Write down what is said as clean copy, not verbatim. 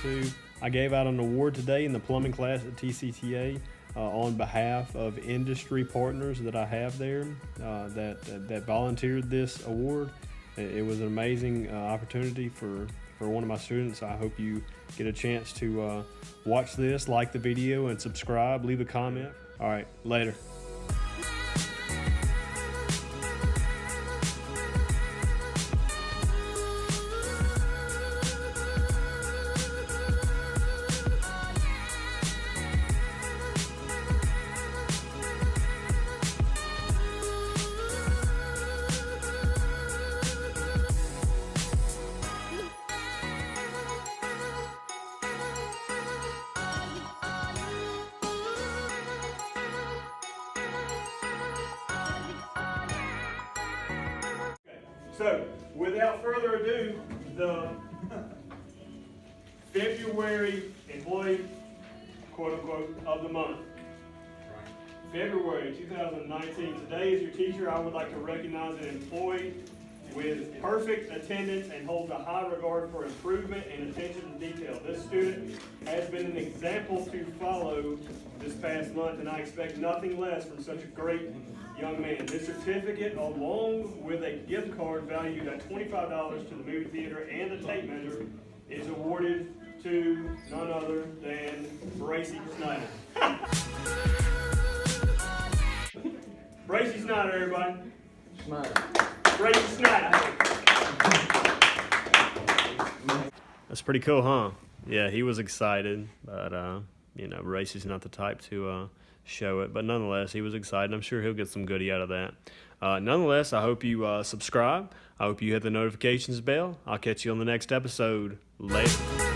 YouTube. I gave out an award today in the plumbing class at TCTA on behalf of industry partners that I have there that volunteered this award. It was an amazing opportunity for one of my students. I hope you get a chance to watch this, like the video, and subscribe, leave a comment. All right, later. So, without further ado, the February employee, quote unquote, of the month. February 2019. Today, as your teacher, I would like to recognize an employee with perfect attendance and holds a high regard for improvement and attention to detail. This student has been an example to follow this past month, and I expect nothing less from such a great young man. This certificate, along with a gift card valued at $25 to the movie theater and a tape measure, is awarded to none other than Bracey Snider. Bracey Snider, everybody. Bracey Snider. That's pretty cool, huh? Yeah, he was excited, but you know, Bracey's not the type to show it, but nonetheless, he was excited. I'm sure he'll get some goodie out of that. Nonetheless, I hope you subscribe. I hope you hit the notifications bell. I'll catch you on the next episode. Later.